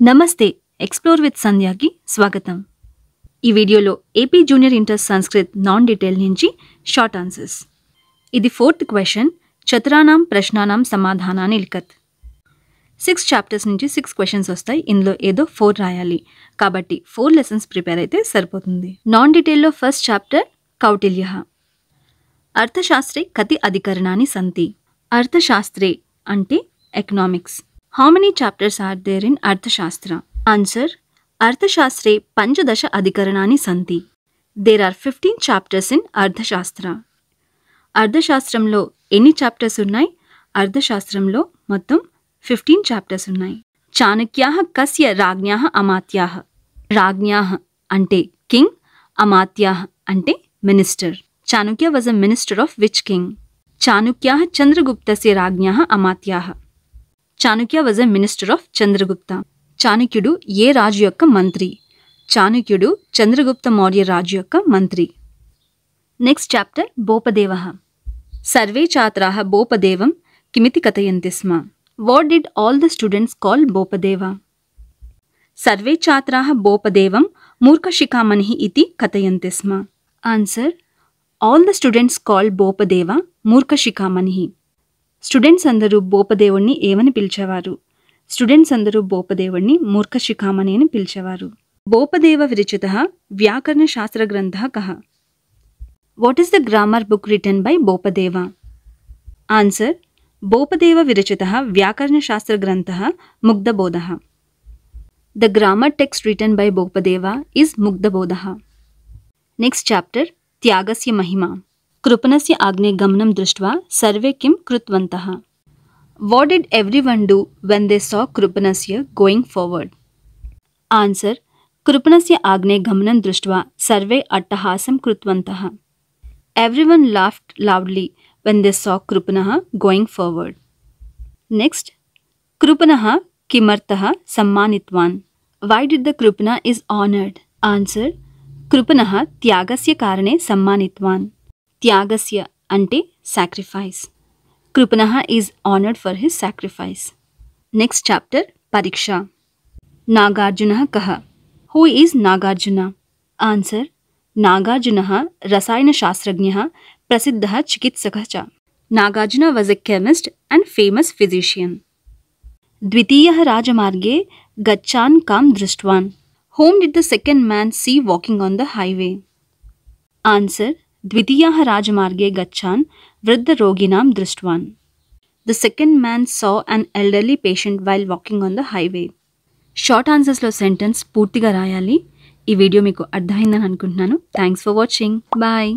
నమస్తే explore with సంధ్యాకి స్వాగతం. ఈ వీడియోలో AP junior inter Sanskrit non detail నుంచి షార్ట్ ఆన్సర్స్. ఇది 4th క్వశ్చన్. చతురానాం ప్రశ్నానాం సమాధానాన్ని లిఖత్. 6 చాప్టర్స్ నుంచి 6 క్వశ్చన్స్ వస్తాయి. ఇందులో ఏదో 4 రాయాలి. కాబట్టి 4 లెసన్స్ ప్రిపేర్ అయితే సరిపోతుంది. నాన్ డీటెయిల్లో ఫస్ట్ చాప్టర్ కౌటిల్య. అర్థశాస్త్రే కతి అధికరణాని సంతి. అర్థశాస్త్రే అంటే economics. How many chapters are there in Arthashastra? Answer. Arthashastre Panchadasha Adhikaranani Santi. There are 15 chapters in Arthashastra. Arthashastramlo ఎన్ని చాప్టర్స్ ఉన్నాయి? అర్థశాస్త్రంలో మొత్తం 15 చాప్టర్స్ ఉన్నాయి. చాణక్యాః కస్య రాజ్ఞాః అమాత్యాః. రాజ్ఞాః అంటే కింగ్, అమాత్యాః అంటే minister. Chanakya was a minister of which king? చాణక్యాః చంద్రగుప్తస్య రాజ్ఞాః అమాత్యాః. Chanakya was a minister of Chandragupta. చాణక్యుడు ఏ రాజు యొక్క మంత్రి? చాణక్యుడు చంద్రగుప్త మౌర్య రాజు యొక్క మంత్రి. నెక్స్ట్ చాప్టర్ భోపదేవః. సర్వే ఛాత్రాః భోపదేవం కిమితి కథయంతి స్మ. What did all the students call Bopadeva? సర్వే ఛాత్రాః భోపదేవం మూర్ఖశిఖామణిః ఇతి కథయంతి స్మ. Answer. All the students call Bopadeva మూర్ఖశిఖామణిః. స్టూడెంట్స్ అందరూ భోపదేవుణ్ణి ఏమని పిలిచేవారు? స్టూడెంట్స్ అందరూ భోపదేవుణ్ణి మూర్ఖశిఖామణి అని పిలిచేవారు. భోపదేవ విరచితః వ్యాకరణ శాస్త్ర గ్రంథః కః? What is the grammar book written by Bopadeva? Answer. Bopadeva విరచితః వ్యాకరణ శాస్త్ర గ్రంథః ముగ్ధబోధః. The grammar text written by Bopadeva is ముగ్ధబోధః. నెక్స్ట్ చాప్టర్ త్యాగస్య మహిమ. కృపణస్య ఆగ్నే గమనం దృష్ట్వా సర్వే కిం కృత్వంతః. What did everyone do when they saw కృపణస్య గోయింగ్ ఫార్వర్డ్? ఆన్సర్. కృపణస్య ఆగ్నే గమనం దృష్ట్వా సర్వే అట్టహాసం కృత్వంతః. Everyone laughed loudly when they saw కృపణః గోయింగ్ ఫార్వర్డ్. నెక్స్ట్ కృపణః కిమర్థః సమ్మానిత్వాన్. వై డిడ్ ద కృపణ ఈజ్ ఆనర్డ్? ఆన్సర్. కృపణః త్యాగస్య కారణే సమ్మానిత్వాన్. త్యాగస్య అంటే సాక్రిఫైస్. కృపణః is honoured for his sacrifice. Next chapter పరీక్ష. నాగార్జునః కః? Who is Nagarjuna? ఆన్సర్. నాగార్జునః రసాయనశాస్త్రజ్ఞః ప్రసిద్ధः చికిత్సకः చ. Nagarjuna was a chemist and famous physician. ద్వితీయः రాజమార్గే గచ్చాన్ కాం దృష్ట్వాన్. Whom did the second man see walking on the highway? Answer. ద్వితీయः రాజమార్గే గచ్చాన్ వృద్ధరోగిణాం దృష్ట్వాన్. The second man saw an elderly patient while walking on the highway. Short ఆన్సర్స్లో సెంటెన్స్ పూర్తిగా రాయాలి. ఈ వీడియో మీకు అర్థమైందని అనుకుంటున్నాను. Thanks for watching. బాయ్.